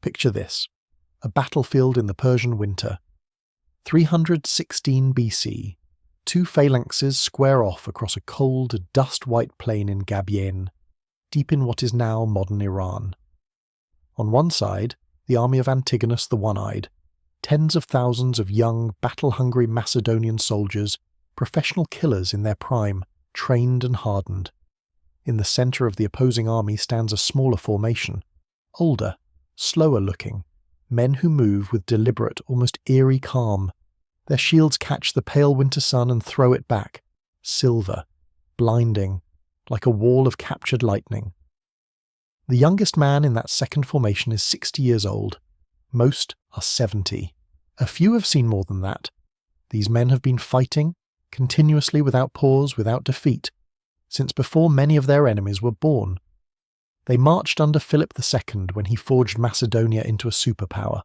Picture this: a battlefield in the Persian winter. 316 BC, two phalanxes square off across a cold, dust-white plain in Gabiene, deep in what is now modern Iran. On one side, the army of Antigonus the One-Eyed, tens of thousands of young, battle-hungry Macedonian soldiers, professional killers in their prime, trained and hardened. In the centre of the opposing army stands a smaller formation, older, slower-looking, men who move with deliberate, almost eerie calm. Their shields catch the pale winter sun and throw it back, silver, blinding, like a wall of captured lightning. The youngest man in that second formation is 60 years old. Most are 70. A few have seen more than that. These men have been fighting, continuously without pause, without defeat, since before many of their enemies were born. They marched under Philip II when he forged Macedonia into a superpower.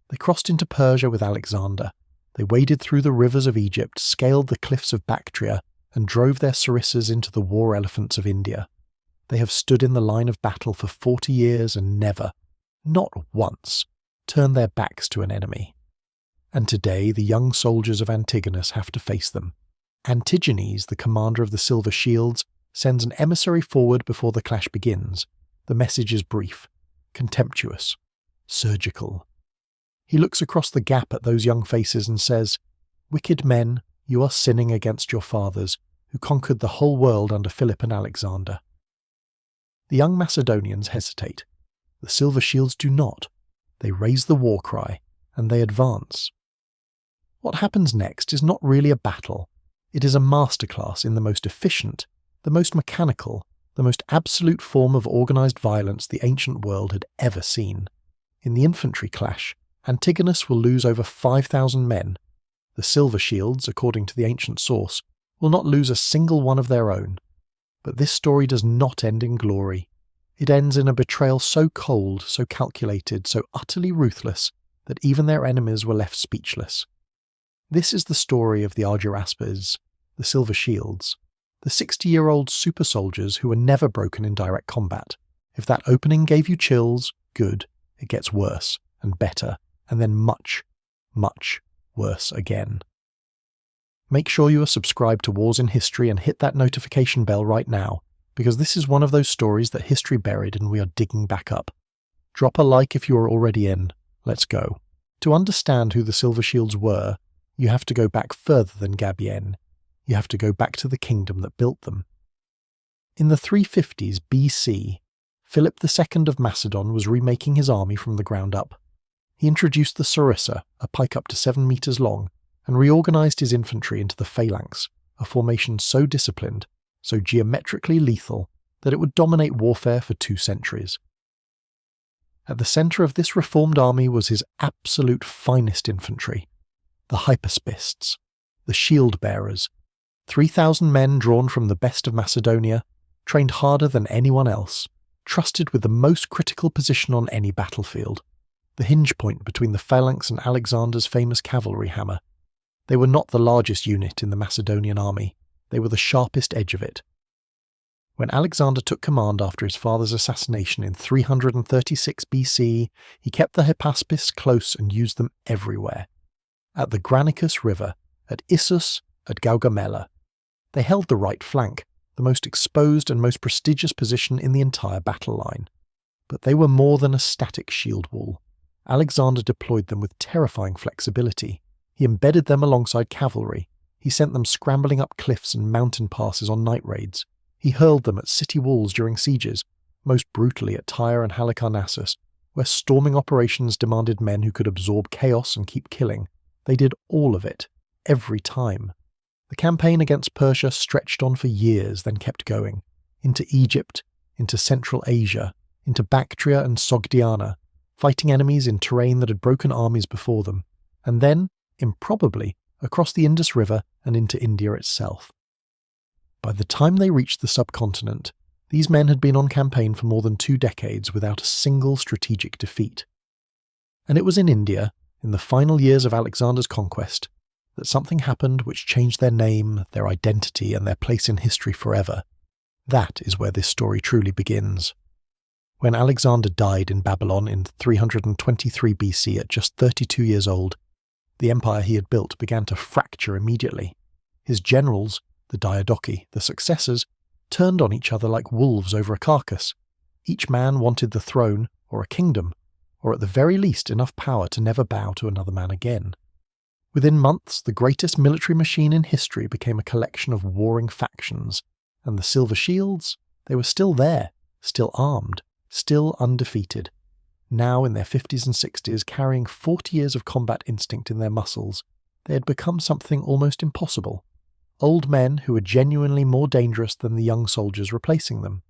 They crossed into Persia with Alexander. They waded through the rivers of Egypt, scaled the cliffs of Bactria, and drove their sarissas into the war elephants of India. They have stood in the line of battle for 40 years and never, not once, turned their backs to an enemy. And today the young soldiers of Antigonus have to face them. Antigenes, the commander of the Silver Shields, sends an emissary forward before the clash begins. The message is brief, contemptuous, surgical. He looks across the gap at those young faces and says, "Wicked men, you are sinning against your fathers, who conquered the whole world under Philip and Alexander." The young Macedonians hesitate. The Silver Shields do not. They raise the war cry, and they advance. What happens next is not really a battle. It is a masterclass in the most efficient, the most mechanical, the most absolute form of organised violence the ancient world had ever seen. In the infantry clash, Antigonus will lose over 5,000 men. The Silver Shields, according to the ancient source, will not lose a single one of their own. But this story does not end in glory. It ends in a betrayal so cold, so calculated, so utterly ruthless, that even their enemies were left speechless. This is the story of the Argyraspides, the Silver Shields, the 60-year-old super soldiers who were never broken in direct combat. If that opening gave you chills, good. It gets worse, and better, and then much, much worse again. Make sure you are subscribed to Wars in History and hit that notification bell right now, because this is one of those stories that history buried and we are digging back up. Drop a like if you are already in. Let's go. To understand who the Silver Shields were, you have to go back further than Gabiene. You have to go back to the kingdom that built them. In the 350s BC, Philip II of Macedon was remaking his army from the ground up. He introduced the sarissa, a pike up to 7 meters long, and reorganized his infantry into the Phalanx, a formation so disciplined, so geometrically lethal, that it would dominate warfare for 2 centuries. At the centre of this reformed army was his absolute finest infantry, the hyperspists, the shield-bearers, 3,000 men drawn from the best of Macedonia, trained harder than anyone else, trusted with the most critical position on any battlefield, the hinge point between the Phalanx and Alexander's famous cavalry hammer. They were not the largest unit in the Macedonian army, they were the sharpest edge of it. When Alexander took command after his father's assassination in 336 BC, he kept the hypaspists close and used them everywhere. At the Granicus River, at Issus, at Gaugamela. They held the right flank, the most exposed and most prestigious position in the entire battle line. But they were more than a static shield wall. Alexander deployed them with terrifying flexibility. He embedded them alongside cavalry. He sent them scrambling up cliffs and mountain passes on night raids. He hurled them at city walls during sieges, most brutally at Tyre and Halicarnassus, where storming operations demanded men who could absorb chaos and keep killing. They did all of it, every time. The campaign against Persia stretched on for years, then kept going, into Egypt, into Central Asia, into Bactria and Sogdiana, fighting enemies in terrain that had broken armies before them, and then, improbably, across the Indus River and into India itself. By the time they reached the subcontinent, these men had been on campaign for more than 2 decades without a single strategic defeat. And it was in India, in the final years of Alexander's conquest, that something happened which changed their name, their identity, and their place in history forever. That is where this story truly begins. When Alexander died in Babylon in 323 BC at just 32 years old, the empire he had built began to fracture immediately. His generals, the Diadochi, the successors, turned on each other like wolves over a carcass. Each man wanted the throne or a kingdom, or at the very least enough power to never bow to another man again. Within months, the greatest military machine in history became a collection of warring factions, and the Silver Shields, they were still there, still armed, still undefeated, now in their 50s and 60s carrying 40 years of combat instinct in their muscles. They had become something almost impossible. Old men who were genuinely more dangerous than the young soldiers replacing them.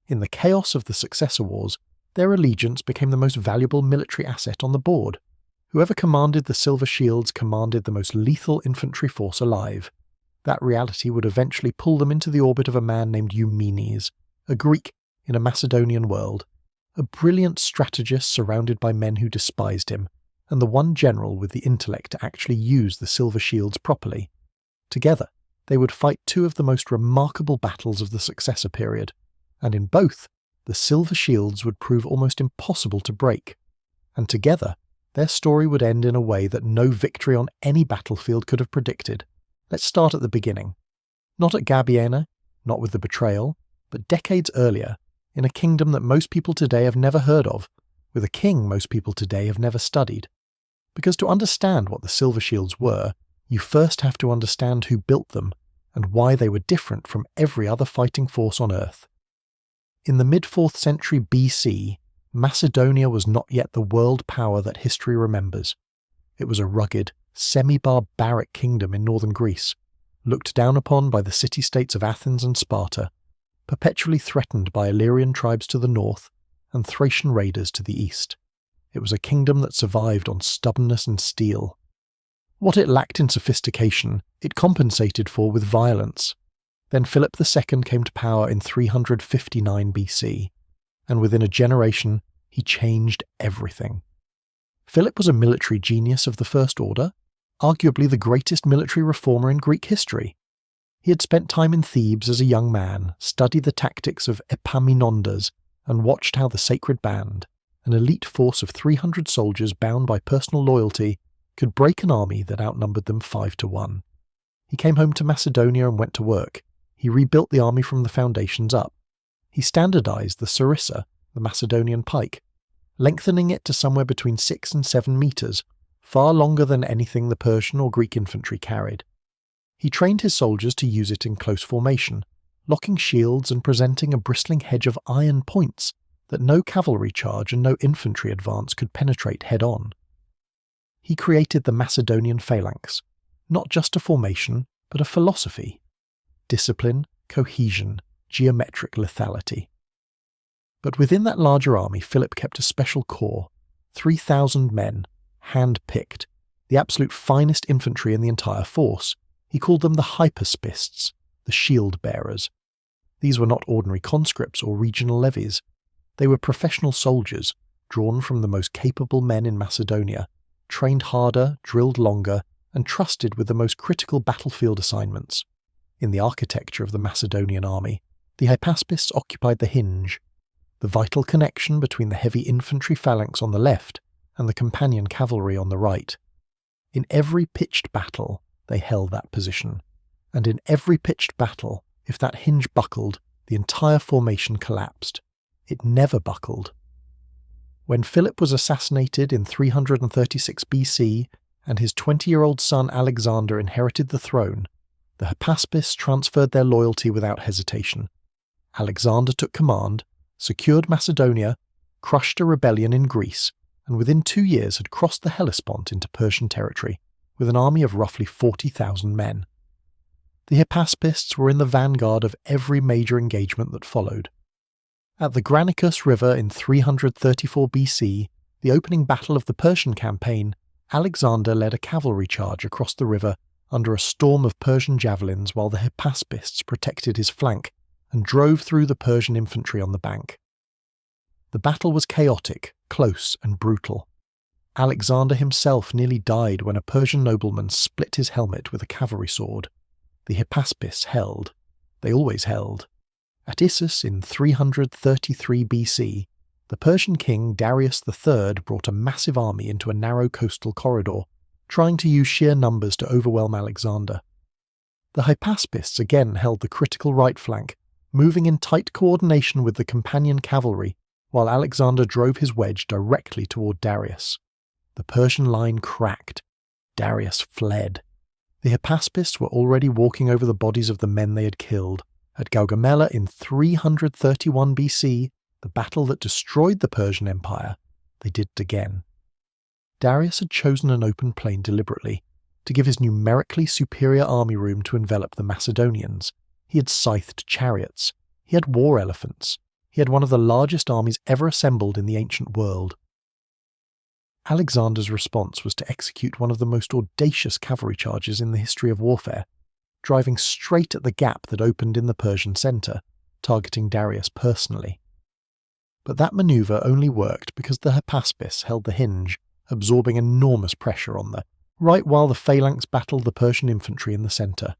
In the chaos of the Successor Wars, their allegiance became the most valuable military asset on the board. Whoever commanded the Silver Shields commanded the most lethal infantry force alive. That reality would eventually pull them into the orbit of a man named Eumenes, a Greek in a Macedonian world, a brilliant strategist surrounded by men who despised him, and the one general with the intellect to actually use the Silver Shields properly. Together, they would fight two of the most remarkable battles of the Successor period, and in both, the Silver Shields would prove almost impossible to break, and together, their story would end in a way that no victory on any battlefield could have predicted. Let's start at the beginning. Not at Gabiene, not with the Betrayal, but decades earlier, in a kingdom that most people today have never heard of, with a king most people today have never studied. Because to understand what the Silver Shields were, you first have to understand who built them, and why they were different from every other fighting force on Earth. In the mid-4th century BC, Macedonia was not yet the world power that history remembers. It was a rugged, semi-barbaric kingdom in northern Greece, looked down upon by the city-states of Athens and Sparta, perpetually threatened by Illyrian tribes to the north and Thracian raiders to the east. It was a kingdom that survived on stubbornness and steel. What it lacked in sophistication, it compensated for with violence. Then Philip II came to power in 359 BC, and within a generation, he changed everything. Philip was a military genius of the First Order, arguably the greatest military reformer in Greek history. He had spent time in Thebes as a young man, studied the tactics of Epaminondas, and watched how the Sacred Band, an elite force of 300 soldiers bound by personal loyalty, could break an army that outnumbered them 5-1. He came home to Macedonia and went to work. He rebuilt the army from the foundations up. He standardized the sarissa, the Macedonian pike, lengthening it to somewhere between 6 and 7 meters, far longer than anything the Persian or Greek infantry carried. He trained his soldiers to use it in close formation, locking shields and presenting a bristling hedge of iron points that no cavalry charge and no infantry advance could penetrate head-on. He created the Macedonian Phalanx, not just a formation, but a philosophy. Discipline, cohesion, geometric lethality. But within that larger army, Philip kept a special corps, 3,000 men, hand-picked, the absolute finest infantry in the entire force. He called them the Argyraspides, the shield-bearers. These were not ordinary conscripts or regional levies. They were professional soldiers, drawn from the most capable men in Macedonia, trained harder, drilled longer, and trusted with the most critical battlefield assignments. In the architecture of the Macedonian army, the Argyraspides occupied the hinge, the vital connection between the heavy infantry phalanx on the left and the companion cavalry on the right. In every pitched battle, they held that position, and in every pitched battle, if that hinge buckled, the entire formation collapsed. It never buckled. When Philip was assassinated in 336 BC and his 20-year-old son Alexander inherited the throne, the Argyraspides transferred their loyalty without hesitation. Alexander took command, secured Macedonia, crushed a rebellion in Greece, and within 2 years had crossed the Hellespont into Persian territory, with an army of roughly 40,000 men. The Argyraspides were in the vanguard of every major engagement that followed. At the Granicus River in 334 BC, the opening battle of the Persian campaign, Alexander led a cavalry charge across the river under a storm of Persian javelins while the Argyraspides protected his flank and drove through the Persian infantry on the bank. The battle was chaotic, close and brutal. Alexander himself nearly died when a Persian nobleman split his helmet with a cavalry sword. The Argyraspides held. They always held. At Issus in 333 BC, the Persian king Darius III brought a massive army into a narrow coastal corridor, trying to use sheer numbers to overwhelm Alexander. The Hypaspists again held the critical right flank, moving in tight coordination with the companion cavalry, while Alexander drove his wedge directly toward Darius. The Persian line cracked. Darius fled. The Hypaspists were already walking over the bodies of the men they had killed. At Gaugamela in 331 BC, the battle that destroyed the Persian Empire, they did it again. Darius had chosen an open plain deliberately, to give his numerically superior army room to envelop the Macedonians. He had scythed chariots. He had war elephants. He had one of the largest armies ever assembled in the ancient world. Alexander's response was to execute one of the most audacious cavalry charges in the history of warfare, driving straight at the gap that opened in the Persian centre, targeting Darius personally. But that manoeuvre only worked because the Hypaspis held the hinge, absorbing enormous pressure on right while the Phalanx battled the Persian infantry in the centre.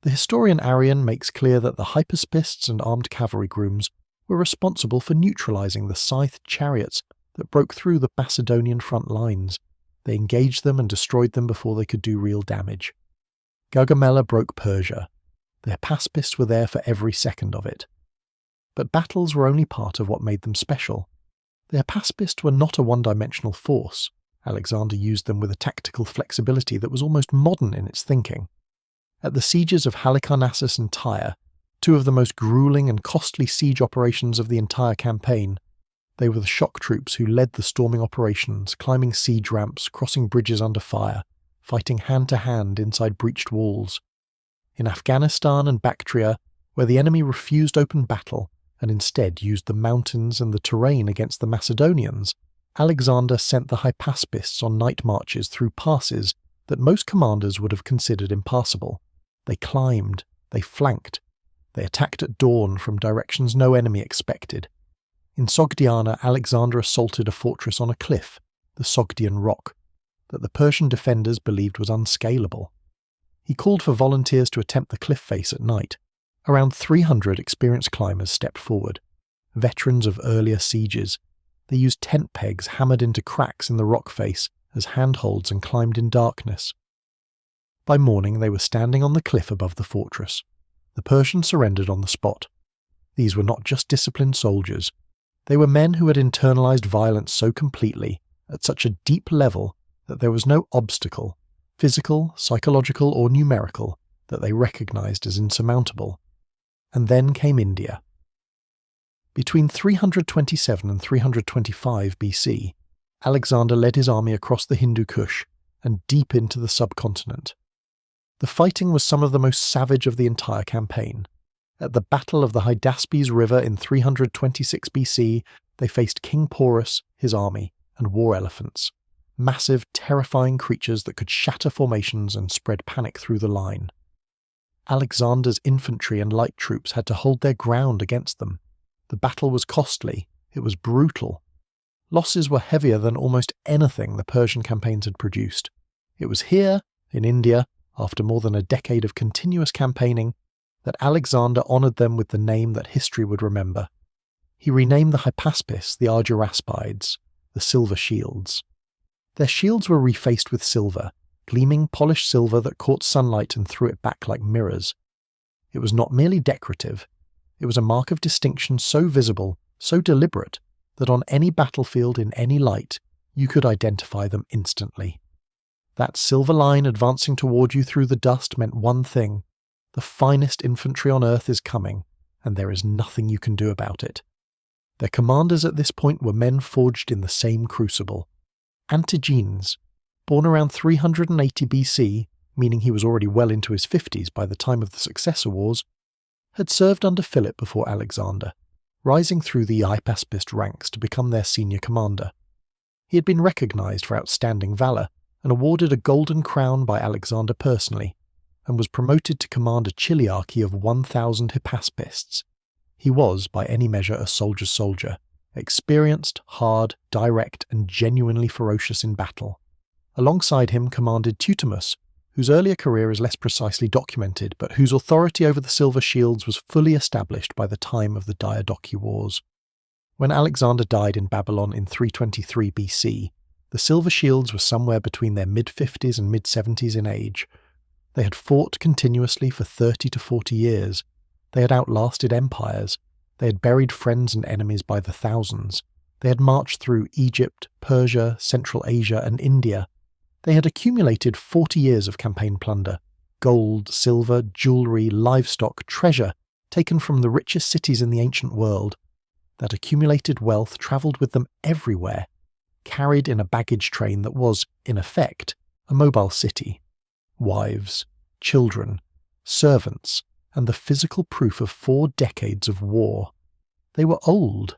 The historian Arrian makes clear that the Hypaspists and armed cavalry grooms were responsible for neutralising the scythed chariots that broke through the Macedonian front lines. They engaged them and destroyed them before they could do real damage. Gaugamela broke Persia. The Hypaspists were there for every second of it. But battles were only part of what made them special. The Hypaspists were not a one-dimensional force. Alexander used them with a tactical flexibility that was almost modern in its thinking. At the sieges of Halicarnassus and Tyre, two of the most grueling and costly siege operations of the entire campaign, they were the shock troops who led the storming operations, climbing siege ramps, crossing bridges under fire, fighting hand-to-hand inside breached walls. In Afghanistan and Bactria, where the enemy refused open battle and instead used the mountains and the terrain against the Macedonians, Alexander sent the Hypaspists on night marches through passes that most commanders would have considered impassable. They climbed, they flanked, they attacked at dawn from directions no enemy expected. In Sogdiana, Alexander assaulted a fortress on a cliff, the Sogdian Rock, that the Persian defenders believed was unscalable. He called for volunteers to attempt the cliff face at night. Around 300 experienced climbers stepped forward, veterans of earlier sieges. They used tent pegs hammered into cracks in the rock face as handholds and climbed in darkness. By morning they were standing on the cliff above the fortress. The Persians surrendered on the spot. These were not just disciplined soldiers. They were men who had internalized violence so completely, at such a deep level, that there was no obstacle, physical, psychological, or numerical, that they recognized as insurmountable. And then came India. Between 327 and 325 BC, Alexander led his army across the Hindu Kush and deep into the subcontinent. The fighting was some of the most savage of the entire campaign. At the Battle of the Hydaspes River in 326 BC, they faced King Porus, his army, and war elephants, massive, terrifying creatures that could shatter formations and spread panic through the line. Alexander's infantry and light troops had to hold their ground against them. The battle was costly, it was brutal. Losses were heavier than almost anything the Persian campaigns had produced. It was here, in India, after more than a decade of continuous campaigning, that Alexander honoured them with the name that history would remember. He renamed the Hypaspis the Argyraspides, the Silver Shields. Their shields were refaced with silver, gleaming polished silver that caught sunlight and threw it back like mirrors. It was not merely decorative, it was a mark of distinction so visible, so deliberate, that on any battlefield in any light, you could identify them instantly. That silver line advancing toward you through the dust meant one thing: the finest infantry on earth is coming, and there is nothing you can do about it. Their commanders at this point were men forged in the same crucible. Antigenes, born around 380 BC, meaning he was already well into his 50s by the time of the Successor Wars, had served under Philip before Alexander, rising through the Hypaspist ranks to become their senior commander. He had been recognised for outstanding valour and awarded a golden crown by Alexander personally, and was promoted to command a chiliarchy of 1,000 Hypaspists. He was, by any measure, a soldier's soldier, experienced, hard, direct, and genuinely ferocious in battle. Alongside him commanded Tutimus, whose earlier career is less precisely documented, but whose authority over the Silver Shields was fully established by the time of the Diadochi Wars. When Alexander died in Babylon in 323 BC, the Silver Shields were somewhere between their mid-50s and mid-70s in age. They had fought continuously for 30 to 40 years. They had outlasted empires. They had buried friends and enemies by the thousands. They had marched through Egypt, Persia, Central Asia, and India. They had accumulated 40 years of campaign plunder, gold, silver, jewellery, livestock, treasure, taken from the richest cities in the ancient world. That accumulated wealth travelled with them everywhere, carried in a baggage train that was, in effect, a mobile city. Wives, children, servants, and the physical proof of 4 decades of war. They were old.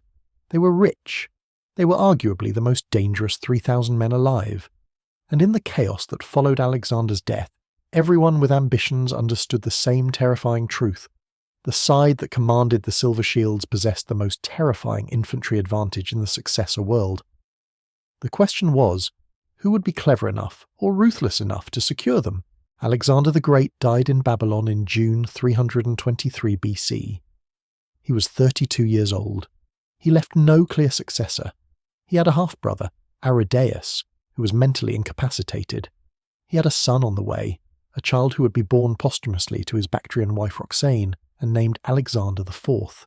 They were rich. They were arguably the most dangerous 3,000 men alive. And in the chaos that followed Alexander's death, everyone with ambitions understood the same terrifying truth. The side that commanded the Silver Shields possessed the most terrifying infantry advantage in the successor world. The question was, who would be clever enough or ruthless enough to secure them? Alexander the Great died in Babylon in June 323 BC. He was 32 years old. He left no clear successor. He had a half-brother, Argyraspides, who was mentally incapacitated. He had a son on the way, a child who would be born posthumously to his Bactrian wife Roxane and named Alexander IV.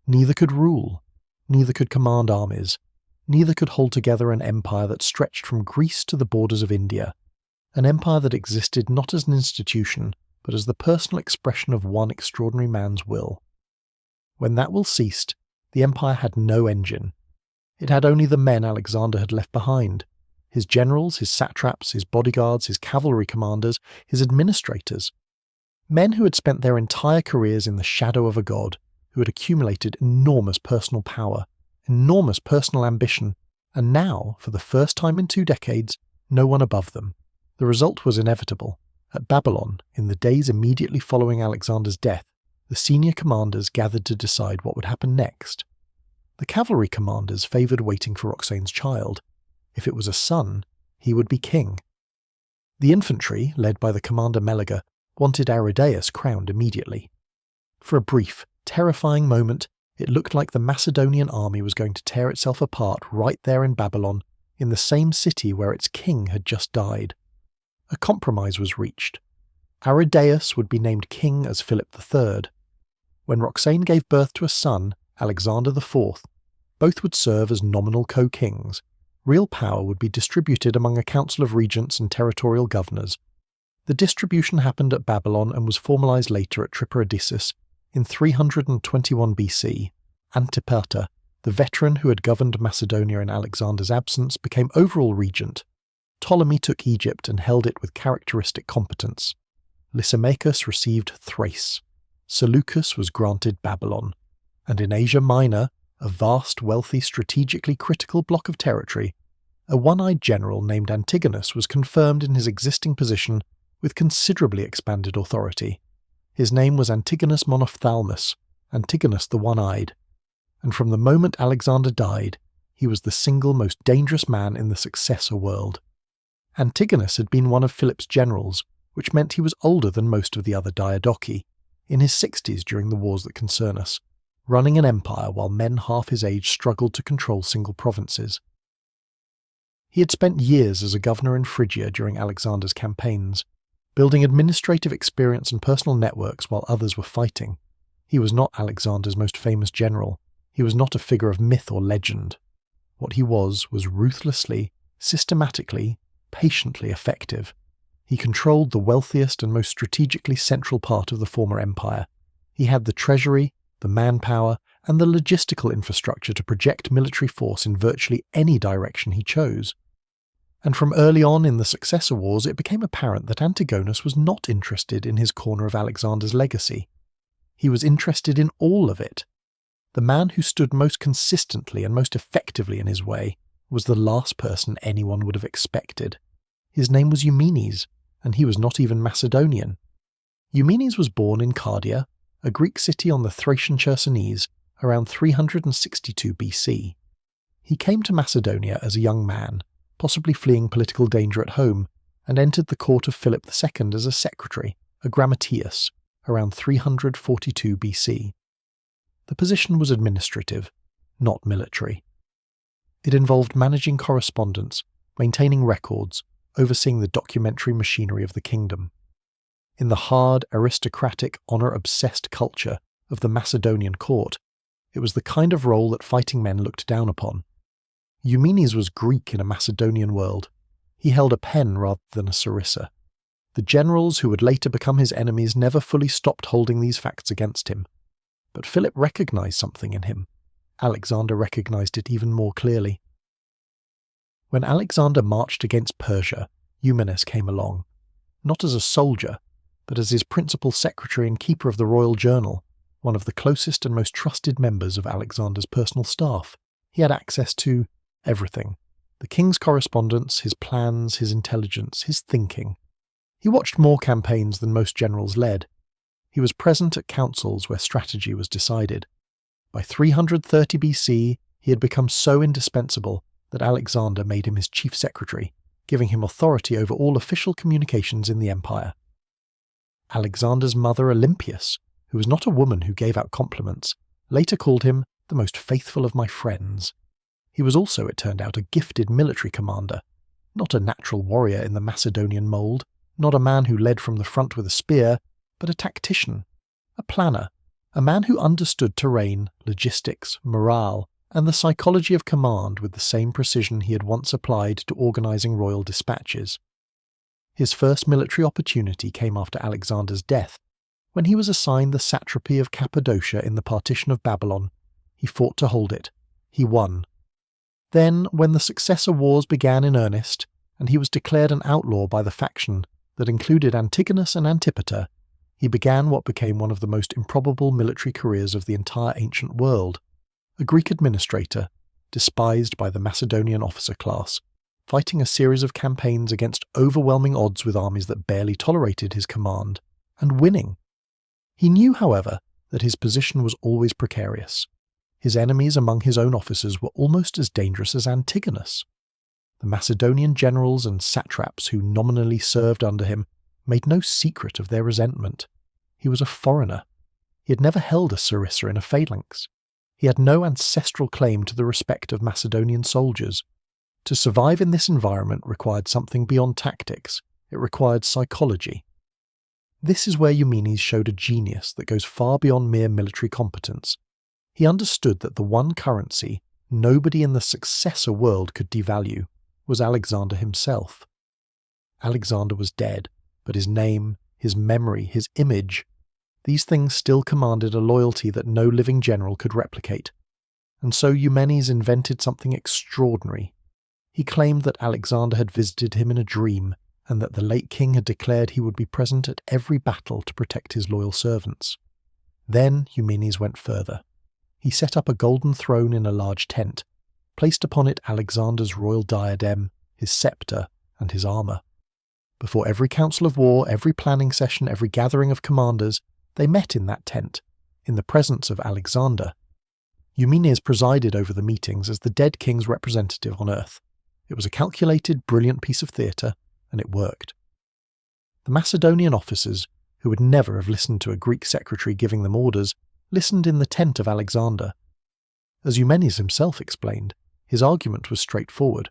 Neither could rule. Neither could command armies. Neither could hold together an empire that stretched from Greece to the borders of India, an empire that existed not as an institution, but as the personal expression of one extraordinary man's will. When that will ceased, the empire had no engine. It had only the men Alexander had left behind, his generals, his satraps, his bodyguards, his cavalry commanders, his administrators. Men who had spent their entire careers in the shadow of a god, who had accumulated enormous personal power, enormous personal ambition, and now, for the first time in 2 decades, no one above them. The result was inevitable. At Babylon, in the days immediately following Alexander's death, the senior commanders gathered to decide what would happen next. The cavalry commanders favoured waiting for Roxane's child. If it was a son, he would be king. The infantry, led by the commander Meleger, wanted Argyraspides crowned immediately. For a brief, terrifying moment, it looked like the Macedonian army was going to tear itself apart right there in Babylon, in the same city where its king had just died. A compromise was reached. Argyraspides would be named king as Philip III. When Roxane gave birth to a son, Alexander IV, both would serve as nominal co-kings. Real power would be distributed among a council of regents and territorial governors. The distribution happened at Babylon and was formalized later at Triperodissus in 321 BC. Antipater, the veteran who had governed Macedonia in Alexander's absence, became overall regent. Ptolemy took Egypt and held it with characteristic competence. Lysimachus received Thrace. Seleucus was granted Babylon. And in Asia Minor, a vast, wealthy, strategically critical block of territory, a one-eyed general named Antigonus was confirmed in his existing position with considerably expanded authority. His name was Antigonus Monophthalmus, Antigonus the One-Eyed, and from the moment Alexander died, he was the single most dangerous man in the successor world. Antigonus had been one of Philip's generals, which meant he was older than most of the other Diadochi, in his 60s during the wars that concern us, running an empire while men half his age struggled to control single provinces. He had spent years as a governor in Phrygia during Alexander's campaigns, building administrative experience and personal networks while others were fighting. He was not Alexander's most famous general. He was not a figure of myth or legend. What he was ruthlessly, systematically, patiently effective. He controlled the wealthiest and most strategically central part of the former empire. He had the treasury, the manpower, and the logistical infrastructure to project military force in virtually any direction he chose. And from early on in the Successor Wars, it became apparent that Antigonus was not interested in his corner of Alexander's legacy. He was interested in all of it. The man who stood most consistently and most effectively in his way was the last person anyone would have expected. His name was Eumenes, and he was not even Macedonian. Eumenes was born in Cardia, a Greek city on the Thracian Chersonese, around 362 BC. He came to Macedonia as a young man, possibly fleeing political danger at home, and entered the court of Philip II as a secretary, a grammateus, around 342 BC. The position was administrative, not military. It involved managing correspondence, maintaining records, overseeing the documentary machinery of the kingdom. In the hard, aristocratic, honour-obsessed culture of the Macedonian court, it was the kind of role that fighting men looked down upon. Eumenes was Greek in a Macedonian world. He held a pen rather than a sarissa. The generals who would later become his enemies never fully stopped holding these facts against him. But Philip recognised something in him. Alexander recognised it even more clearly. When Alexander marched against Persia, Eumenes came along, not as a soldier, but as his principal secretary and keeper of the royal journal, one of the closest and most trusted members of Alexander's personal staff. He had access to everything: the king's correspondence, his plans, his intelligence, his thinking. He watched more campaigns than most generals led. He was present at councils where strategy was decided. By 330 BC, he had become so indispensable that Alexander made him his chief secretary, giving him authority over all official communications in the empire. Alexander's mother Olympias, who was not a woman who gave out compliments, later called him the most faithful of my friends. He was also, it turned out, a gifted military commander, not a natural warrior in the Macedonian mould, not a man who led from the front with a spear, but a tactician, a planner, a man who understood terrain, logistics, morale, and the psychology of command with the same precision he had once applied to organising royal dispatches. His first military opportunity came after Alexander's death, when he was assigned the satrapy of Cappadocia in the partition of Babylon. He fought to hold it. He won. Then, when the Successor Wars began in earnest, and he was declared an outlaw by the faction that included Antigonus and Antipater, he began what became one of the most improbable military careers of the entire ancient world. A Greek administrator, despised by the Macedonian officer class, fighting a series of campaigns against overwhelming odds with armies that barely tolerated his command, and winning. He knew, however, that his position was always precarious. His enemies among his own officers were almost as dangerous as Antigonus. The Macedonian generals and satraps who nominally served under him made no secret of their resentment. He was a foreigner. He had never held a sarissa in a phalanx. He had no ancestral claim to the respect of Macedonian soldiers. To survive in this environment required something beyond tactics. It required psychology. This is where Eumenes showed a genius that goes far beyond mere military competence. He understood that the one currency nobody in the successor world could devalue was Alexander himself. Alexander was dead, but his name, his memory, his image, these things still commanded a loyalty that no living general could replicate. And so Eumenes invented something extraordinary. He claimed that Alexander had visited him in a dream, and that the late king had declared he would be present at every battle to protect his loyal servants. Then Eumenes went further. He set up a golden throne in a large tent, placed upon it Alexander's royal diadem, his sceptre, and his armour. Before every council of war, every planning session, every gathering of commanders, they met in that tent, in the presence of Alexander. Eumenes presided over the meetings as the dead king's representative on earth. It was a calculated, brilliant piece of theatre, and it worked. The Macedonian officers, who would never have listened to a Greek secretary giving them orders, listened in the tent of Alexander. As Eumenes himself explained, his argument was straightforward.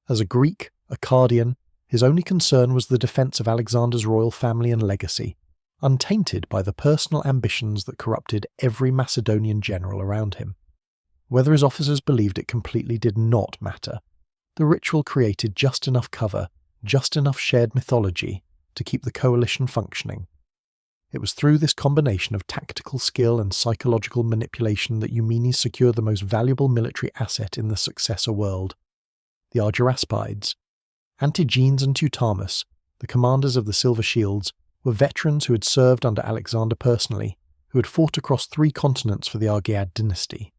As a Greek, a Cardian, his only concern was the defence of Alexander's royal family and legacy, untainted by the personal ambitions that corrupted every Macedonian general around him. Whether his officers believed it completely did not matter. The ritual created just enough cover, just enough shared mythology, to keep the coalition functioning. It was through this combination of tactical skill and psychological manipulation that Eumenes secured the most valuable military asset in the successor world: the Argyraspides. Antigenes and Teutamus, the commanders of the Silver Shields, were veterans who had served under Alexander personally, who had fought across 3 continents for the Argead dynasty.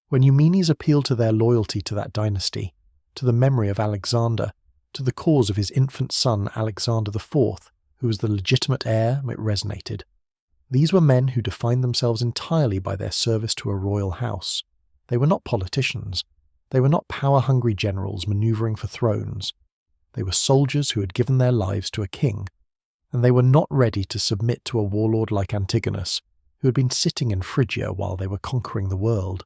When Eumenes appealed to their loyalty to that dynasty, to the memory of Alexander, to the cause of his infant son Alexander IV, who was the legitimate heir, it resonated. These were men who defined themselves entirely by their service to a royal house. They were not politicians. They were not power-hungry generals manoeuvring for thrones. They were soldiers who had given their lives to a king, and they were not ready to submit to a warlord like Antigonus, who had been sitting in Phrygia while they were conquering the world.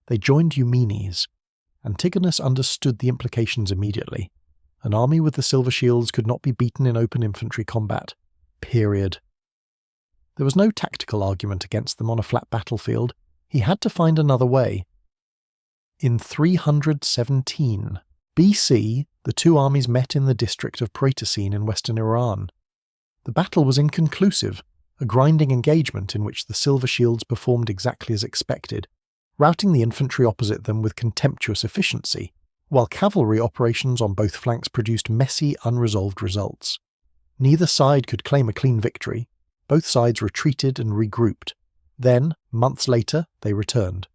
They joined Eumenes. Antigonus understood the implications immediately. An army with the silver shields could not be beaten in open infantry combat. Period. There was no tactical argument against them on a flat battlefield. He had to find another way. In 317 BC, the two armies met in the district of Protesine in western Iran. The battle was inconclusive, a grinding engagement in which the silver shields performed exactly as expected, routing the infantry opposite them with contemptuous efficiency, while cavalry operations on both flanks produced messy, unresolved results. Neither side could claim a clean victory. Both sides retreated and regrouped. Then, months later, they returned.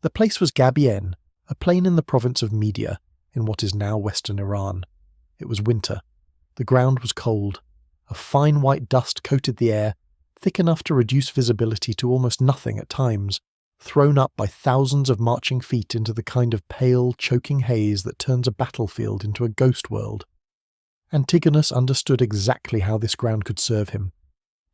The place was Gabiene, a plain in the province of Media, in what is now western Iran. It was winter. The ground was cold. A fine white dust coated the air, thick enough to reduce visibility to almost nothing at times, thrown up by thousands of marching feet into the kind of pale, choking haze that turns a battlefield into a ghost world. Antigonus understood exactly how this ground could serve him.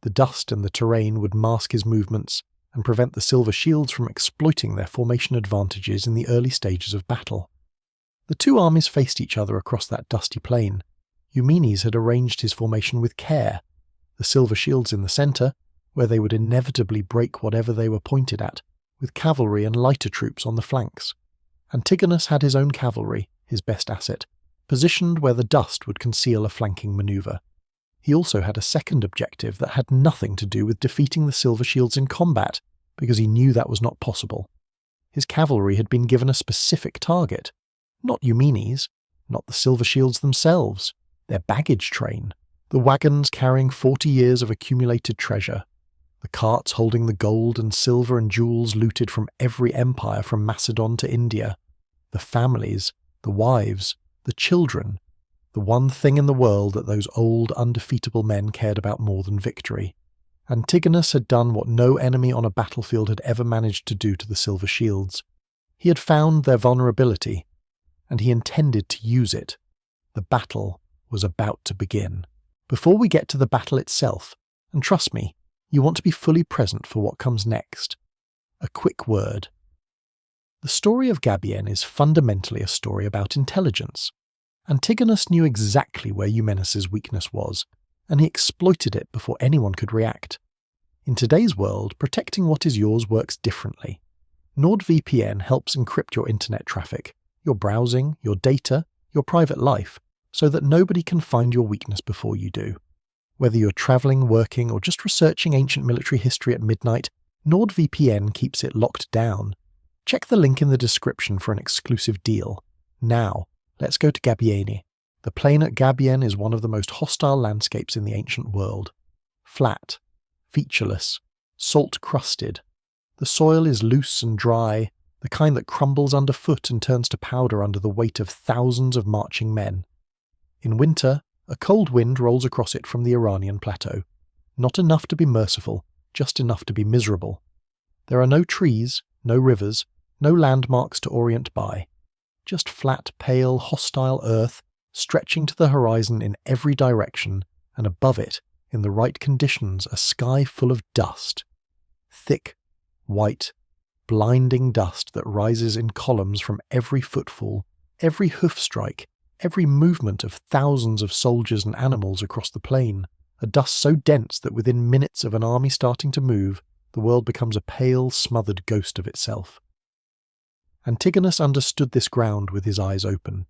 The dust and the terrain would mask his movements and prevent the silver shields from exploiting their formation advantages in the early stages of battle. The two armies faced each other across that dusty plain. Eumenes had arranged his formation with care, the silver shields in the centre, where they would inevitably break whatever they were pointed at, with cavalry and lighter troops on the flanks. Antigonus had his own cavalry, his best asset, positioned where the dust would conceal a flanking manoeuvre. He also had a second objective that had nothing to do with defeating the silver shields in combat, because he knew that was not possible. His cavalry had been given a specific target. Not Eumenes, not the silver shields themselves, their baggage train, the wagons carrying 40 years of accumulated treasure, the carts holding the gold and silver and jewels looted from every empire from Macedon to India, the families, the wives, the children, the one thing in the world that those old, undefeatable men cared about more than victory. Antigonus had done what no enemy on a battlefield had ever managed to do to the silver shields. He had found their vulnerability, and he intended to use it. The battle was about to begin. Before we get to the battle itself, and trust me, you want to be fully present for what comes next, a quick word. The story of Gabiene is fundamentally a story about intelligence. Antigonus knew exactly where Eumenes' weakness was, and he exploited it before anyone could react. In today's world, protecting what is yours works differently. NordVPN helps encrypt your internet traffic, your browsing, your data, your private life, so that nobody can find your weakness before you do. Whether you're traveling, working, or just researching ancient military history at midnight, NordVPN keeps it locked down. Check the link in the description for an exclusive deal. Now, let's go to Gabiene. The plain at Gabiene is one of the most hostile landscapes in the ancient world. Flat, featureless, salt-crusted. The soil is loose and dry, the kind that crumbles underfoot and turns to powder under the weight of thousands of marching men. In winter, a cold wind rolls across it from the Iranian plateau. Not enough to be merciful, just enough to be miserable. There are no trees, no rivers, no landmarks to orient by. Just flat, pale, hostile earth, stretching to the horizon in every direction, and above it, in the right conditions, a sky full of dust. Thick, white, blinding dust that rises in columns from every footfall, every hoof strike, every movement of thousands of soldiers and animals across the plain. A dust so dense that within minutes of an army starting to move, the world becomes a pale, smothered ghost of itself. Antigonus understood this ground with his eyes open.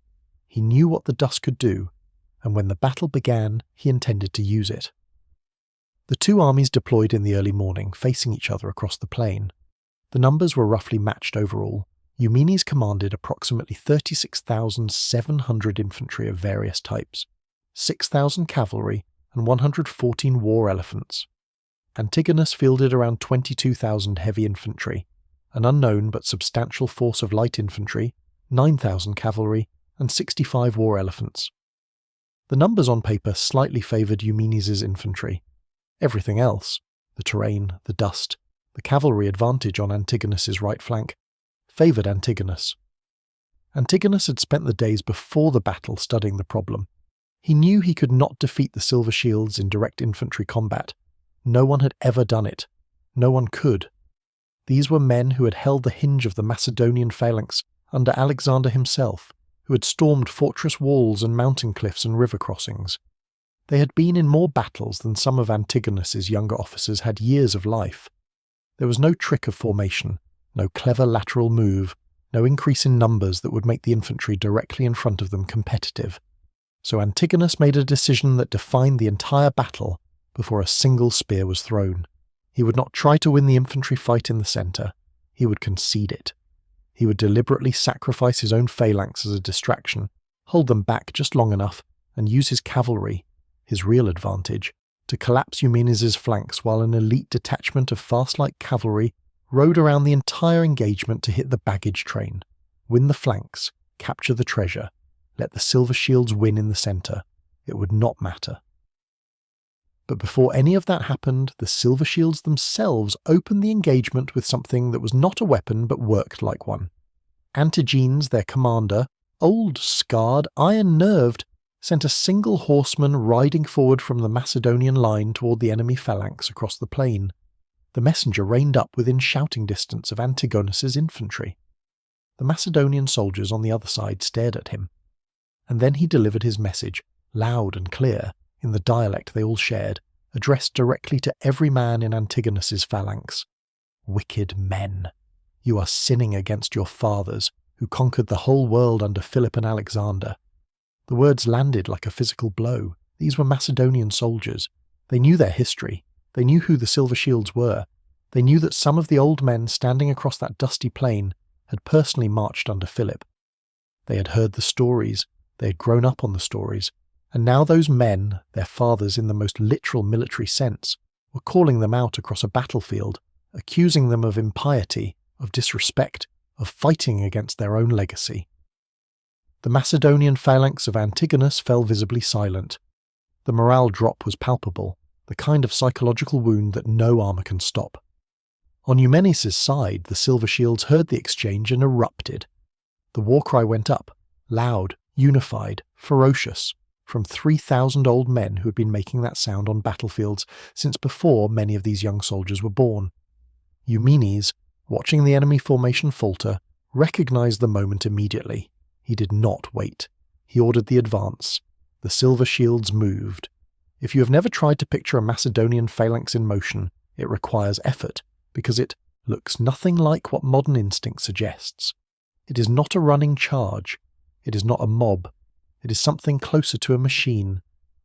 He knew what the dust could do, and when the battle began, he intended to use it. The two armies deployed in the early morning, facing each other across the plain. The numbers were roughly matched overall. Eumenes commanded approximately 36,700 infantry of various types, 6,000 cavalry, and 114 war elephants. Antigonus fielded around 22,000 heavy infantry, an unknown but substantial force of light infantry, 9,000 cavalry, and 65 war elephants. The numbers on paper slightly favoured Eumenes' infantry. Everything else, the terrain, the dust, the cavalry advantage on Antigonus' right flank, favoured Antigonus. Antigonus had spent the days before the battle studying the problem. He knew he could not defeat the Silver Shields in direct infantry combat. No one had ever done it. No one could. These were men who had held the hinge of the Macedonian phalanx under Alexander himself, who had stormed fortress walls and mountain cliffs and river crossings. They had been in more battles than some of Antigonus's younger officers had years of life. There was no trick of formation, no clever lateral move, no increase in numbers that would make the infantry directly in front of them competitive. So Antigonus made a decision that defined the entire battle before a single spear was thrown. He would not try to win the infantry fight in the centre. He would concede it. He would deliberately sacrifice his own phalanx as a distraction, hold them back just long enough, and use his cavalry, his real advantage, to collapse Eumenes' flanks while an elite detachment of fast light cavalry rode around the entire engagement to hit the baggage train, win the flanks, capture the treasure, let the Silver Shields win in the centre. It would not matter. But before any of that happened, the Silver Shields themselves opened the engagement with something that was not a weapon but worked like one. Antigenes, their commander, old, scarred, iron-nerved, sent a single horseman riding forward from the Macedonian line toward the enemy phalanx across the plain. The messenger reined up within shouting distance of Antigonus's infantry. The Macedonian soldiers on the other side stared at him. And then he delivered his message, loud and clear, in the dialect they all shared, addressed directly to every man in Antigonus's phalanx. Wicked men! You are sinning against your fathers, who conquered the whole world under Philip and Alexander. The words landed like a physical blow. These were Macedonian soldiers. They knew their history. They knew who the Silver Shields were. They knew that some of the old men standing across that dusty plain had personally marched under Philip. They had heard the stories. They had grown up on the stories. And now those men, their fathers in the most literal military sense, were calling them out across a battlefield, accusing them of impiety, of disrespect, of fighting against their own legacy. The Macedonian phalanx of Antigonus fell visibly silent. The morale drop was palpable, the kind of psychological wound that no armour can stop. On Eumenes' side, the Silver Shields heard the exchange and erupted. The war cry went up, loud, unified, ferocious, from 3,000 old men who had been making that sound on battlefields since before many of these young soldiers were born. Eumenes, watching the enemy formation falter, recognized the moment immediately. He did not wait. He ordered the advance. The Silver Shields moved. If you have never tried to picture a Macedonian phalanx in motion, it requires effort, because it looks nothing like what modern instinct suggests. It is not a running charge. It is not a mob. It is something closer to a machine,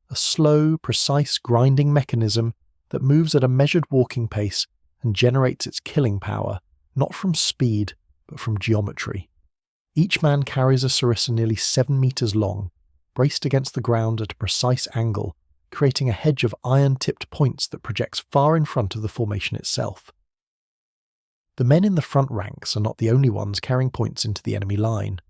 a slow, precise grinding mechanism that moves at a measured walking pace and generates its killing power, not from speed, but from geometry. Each man carries a sarissa nearly 7 meters long, braced against the ground at a precise angle, creating a hedge of iron-tipped points that projects far in front of the formation itself. The men in the front ranks are not the only ones carrying points into the enemy line.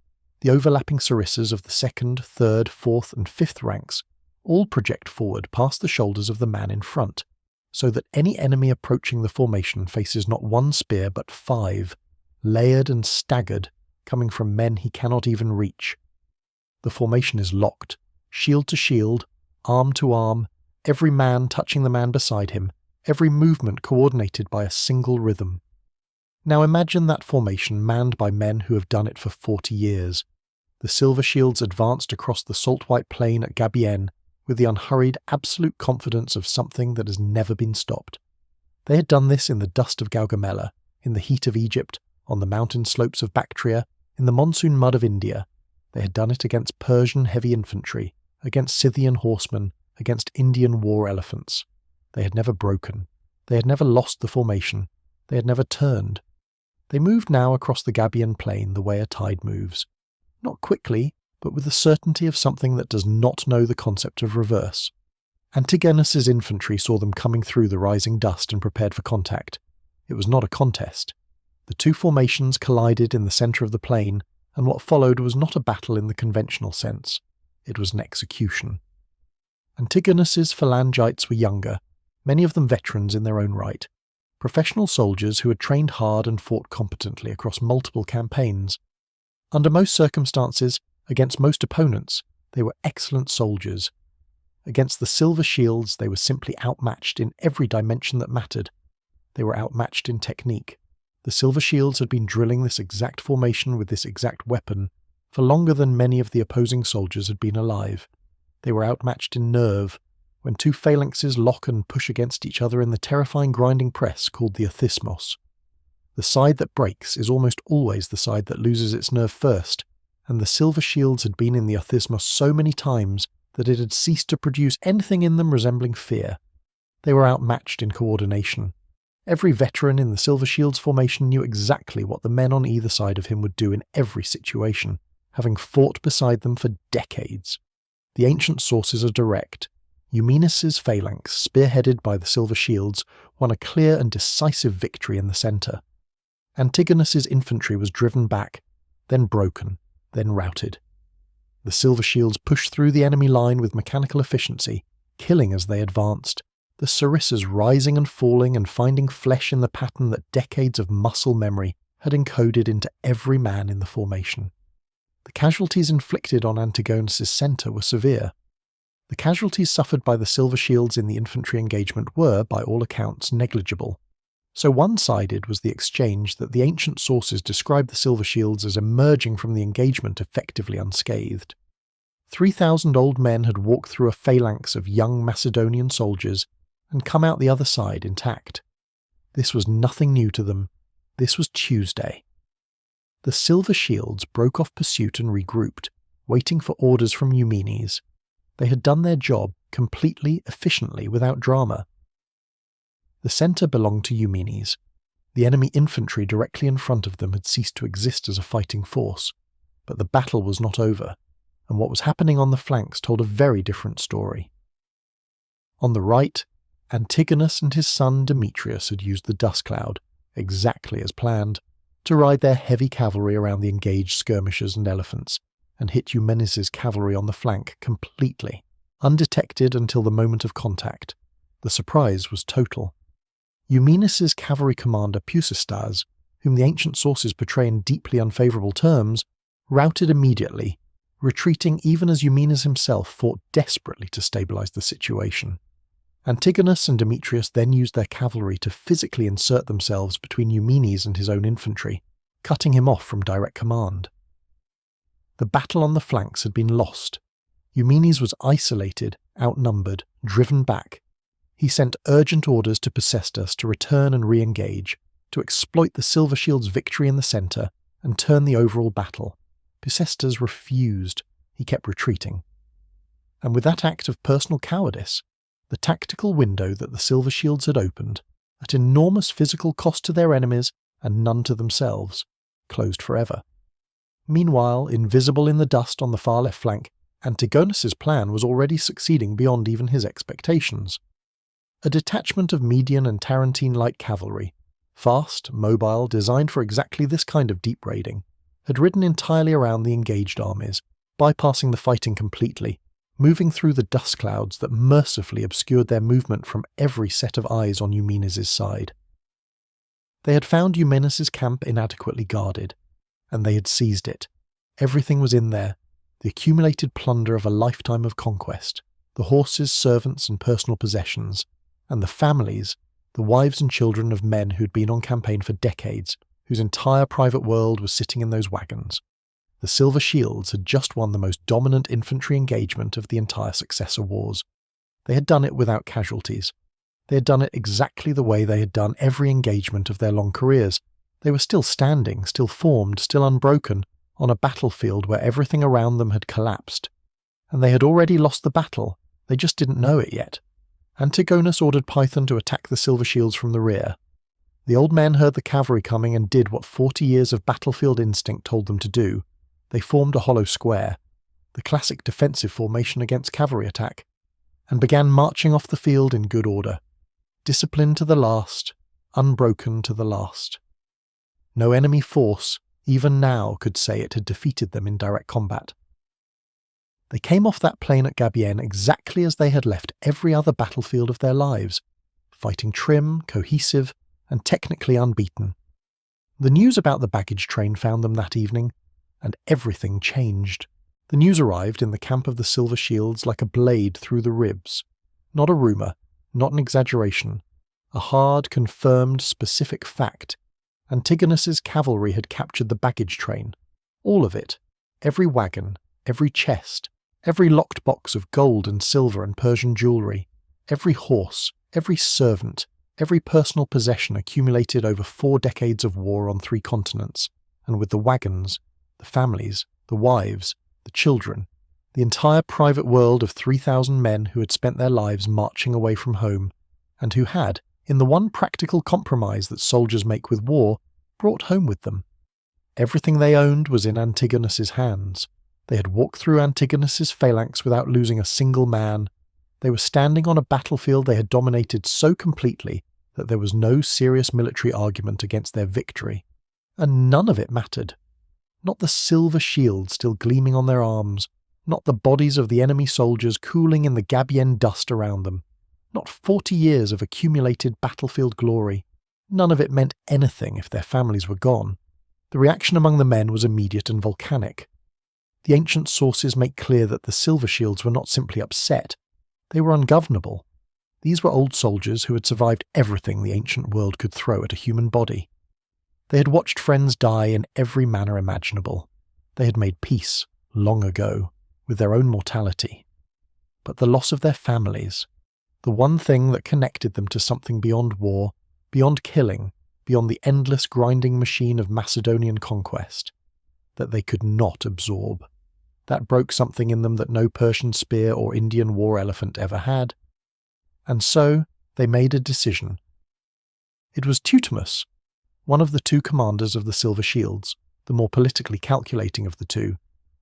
The overlapping sarissas of the 2nd, 3rd, 4th and 5th ranks all project forward past the shoulders of the man in front, so that any enemy approaching the formation faces not 1 spear but 5, layered and staggered, coming from men he cannot even reach. The formation is locked, shield to shield, arm to arm, every man touching the man beside him, every movement coordinated by a single rhythm. Now imagine that formation manned by men who have done it for 40 years. The Silver Shields advanced across the salt-white plain at Gabiene with the unhurried, absolute confidence of something that has never been stopped. They had done this in the dust of Gaugamela, in the heat of Egypt, on the mountain slopes of Bactria, in the monsoon mud of India. They had done it against Persian heavy infantry, against Scythian horsemen, against Indian war elephants. They had never broken. They had never lost the formation. They had never turned. They moved now across the Gabiene plain the way a tide moves. Not quickly, but with the certainty of something that does not know the concept of reverse. Antigonus's infantry saw them coming through the rising dust and prepared for contact. It was not a contest. The two formations collided in the centre of the plain, and what followed was not a battle in the conventional sense. It was an execution. Antigonus's phalangites were younger, many of them veterans in their own right, professional soldiers who had trained hard and fought competently across multiple campaigns. Under most circumstances, against most opponents, they were excellent soldiers. Against the Silver Shields, they were simply outmatched in every dimension that mattered. They were outmatched in technique. The Silver Shields had been drilling this exact formation with this exact weapon for longer than many of the opposing soldiers had been alive. They were outmatched in nerve. When two phalanxes lock and push against each other in the terrifying grinding press called the isthmos, the side that breaks is almost always the side that loses its nerve first, and the Silver Shields had been in the isthmos so many times that it had ceased to produce anything in them resembling fear. They were outmatched in coordination. Every veteran in the Silver Shields formation knew exactly what the men on either side of him would do in every situation, having fought beside them for decades. The ancient sources are direct. Eumenes' phalanx, spearheaded by the Silver Shields, won a clear and decisive victory in the centre. Antigonus' infantry was driven back, then broken, then routed. The Silver Shields pushed through the enemy line with mechanical efficiency, killing as they advanced, the sarissas rising and falling and finding flesh in the pattern that decades of muscle memory had encoded into every man in the formation. The casualties inflicted on Antigonus' centre were severe. The casualties suffered by the Silver Shields in the infantry engagement were, by all accounts, negligible. So one-sided was the exchange that the ancient sources describe the Silver Shields as emerging from the engagement effectively unscathed. 3,000 old men had walked through a phalanx of young Macedonian soldiers and come out the other side intact. This was nothing new to them. This was Tuesday. The Silver Shields broke off pursuit and regrouped, waiting for orders from Eumenes. They had done their job completely, efficiently, without drama. The centre belonged to Eumenes. The enemy infantry directly in front of them had ceased to exist as a fighting force, but the battle was not over, and what was happening on the flanks told a very different story. On the right, Antigonus and his son Demetrius had used the dust cloud, exactly as planned, to ride their heavy cavalry around the engaged skirmishers and elephants, and hit Eumenes' cavalry on the flank completely, undetected until the moment of contact. The surprise was total. Eumenes' cavalry commander Peucestas, whom the ancient sources portray in deeply unfavourable terms, routed immediately, retreating even as Eumenes himself fought desperately to stabilise the situation. Antigonus and Demetrius then used their cavalry to physically insert themselves between Eumenes and his own infantry, cutting him off from direct command. The battle on the flanks had been lost. Eumenes was isolated, outnumbered, driven back. He sent urgent orders to Peucestas to return and re-engage, to exploit the Silver Shield's victory in the centre and turn the overall battle. Peucestas refused. He kept retreating. And with that act of personal cowardice, the tactical window that the Silver Shields had opened, at enormous physical cost to their enemies and none to themselves, closed forever. Meanwhile, invisible in the dust on the far left flank, Antigonus' plan was already succeeding beyond even his expectations. A detachment of median and Tarentine-like cavalry, fast, mobile, designed for exactly this kind of deep raiding, had ridden entirely around the engaged armies, bypassing the fighting completely, moving through the dust clouds that mercifully obscured their movement from every set of eyes on Eumenes' side. They had found Eumenes' camp inadequately guarded, and they had seized it. Everything was in there, the accumulated plunder of a lifetime of conquest, the horses, servants, and personal possessions, and the families, the wives and children of men who'd been on campaign for decades, whose entire private world was sitting in those wagons. The Silver Shields had just won the most dominant infantry engagement of the entire Successor Wars. They had done it without casualties. They had done it exactly the way they had done every engagement of their long careers. They were still standing, still formed, still unbroken, on a battlefield where everything around them had collapsed. And they had already lost the battle. They just didn't know it yet. Antigonus ordered Python to attack the Silver Shields from the rear. The old men heard the cavalry coming and did what 40 years of battlefield instinct told them to do. They formed a hollow square, the classic defensive formation against cavalry attack, and began marching off the field in good order, disciplined to the last, unbroken to the last. No enemy force, even now, could say it had defeated them in direct combat. They came off that plain at Gabiene exactly as they had left every other battlefield of their lives, fighting trim, cohesive, and technically unbeaten. The news about the baggage train found them that evening, and everything changed. The news arrived in the camp of the Silver Shields like a blade through the ribs. Not a rumour, not an exaggeration. A hard, confirmed, specific fact. Antigonus's cavalry had captured the baggage train. All of it. Every wagon, every chest, every locked box of gold and silver and Persian jewellery, every horse, every servant, every personal possession accumulated over 4 decades of war on 3 continents, and with the wagons, the families, the wives, the children, the entire private world of 3,000 men who had spent their lives marching away from home, and who had, in the one practical compromise that soldiers make with war, brought home with them. Everything they owned was in Antigonus's hands. They had walked through Antigonus's phalanx without losing a single man. They were standing on a battlefield they had dominated so completely that there was no serious military argument against their victory. And none of it mattered. Not the silver shield still gleaming on their arms, not the bodies of the enemy soldiers cooling in the Gabiene dust around them, not 40 years of accumulated battlefield glory. None of it meant anything if their families were gone. The reaction among the men was immediate and volcanic. The ancient sources make clear that the Silver Shields were not simply upset, they were ungovernable. These were old soldiers who had survived everything the ancient world could throw at a human body. They had watched friends die in every manner imaginable. They had made peace, long ago, with their own mortality. But the loss of their families, the one thing that connected them to something beyond war, beyond killing, beyond the endless grinding machine of Macedonian conquest, that they could not absorb. That broke something in them that no Persian spear or Indian war elephant ever had. And so they made a decision. It was Teutomus, one of the 2 commanders of the Silver Shields, the more politically calculating of the 2,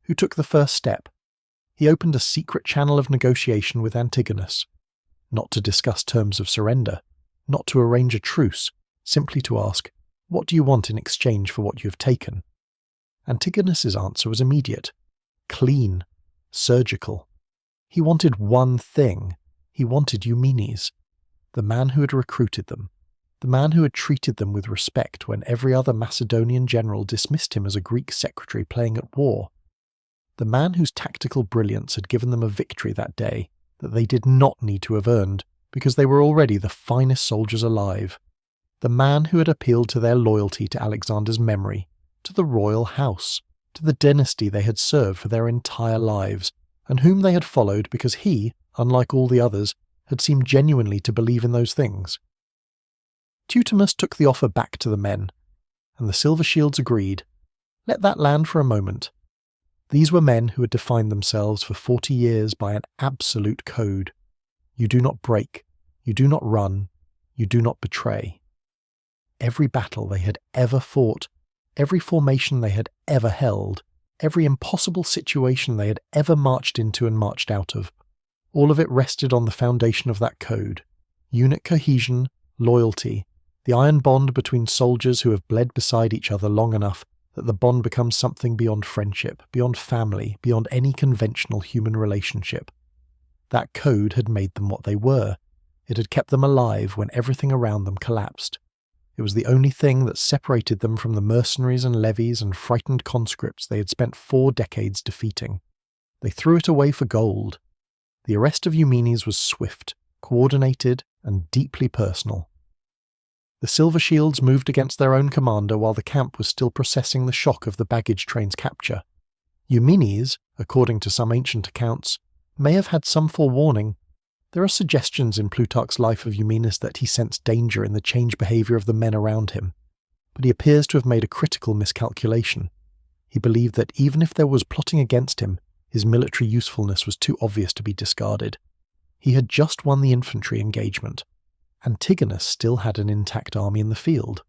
who took the first step. He opened a secret channel of negotiation with Antigonus, not to discuss terms of surrender, not to arrange a truce, simply to ask, "What do you want in exchange for what you have taken?" Antigonus's answer was immediate, clean, surgical. He wanted one thing. He wanted Eumenes, the man who had recruited them, the man who had treated them with respect when every other Macedonian general dismissed him as a Greek secretary playing at war, the man whose tactical brilliance had given them a victory that day that they did not need to have earned because they were already the finest soldiers alive, the man who had appealed to their loyalty to Alexander's memory, to the royal house, to the dynasty they had served for their entire lives, and whom they had followed because he, unlike all the others, had seemed genuinely to believe in those things. Teutomus took the offer back to the men, and the Silver Shields agreed. Let that land for a moment. These were men who had defined themselves for 40 years by an absolute code. You do not break, you do not run, you do not betray. Every battle they had ever fought, every formation they had ever held, every impossible situation they had ever marched into and marched out of, all of it rested on the foundation of that code: unit cohesion, loyalty, the iron bond between soldiers who have bled beside each other long enough that the bond becomes something beyond friendship, beyond family, beyond any conventional human relationship. That code had made them what they were. It had kept them alive when everything around them collapsed. It was the only thing that separated them from the mercenaries and levies and frightened conscripts they had spent 4 decades defeating. They threw it away for gold. The arrest of Eumenes was swift, coordinated, and deeply personal. The Silver Shields moved against their own commander while the camp was still processing the shock of the baggage train's capture. Eumenes, according to some ancient accounts, may have had some forewarning. There are suggestions in Plutarch's Life of Eumenes that he sensed danger in the changed behaviour of the men around him, but he appears to have made a critical miscalculation. He believed that even if there was plotting against him, his military usefulness was too obvious to be discarded. He had just won the infantry engagement. Antigonus still had an intact army in the field.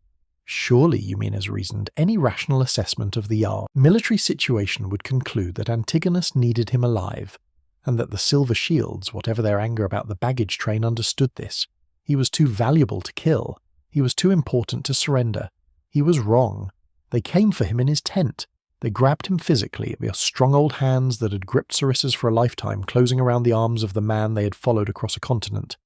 Surely, Eumenes reasoned, any rational assessment of the military situation would conclude that Antigonus needed him alive, and that the Silver Shields, whatever their anger about the baggage train, understood this. He was too valuable to kill. He was too important to surrender. He was wrong. They came for him in his tent. They grabbed him physically, their strong old hands that had gripped sarissas for a lifetime closing around the arms of the man they had followed across a continent.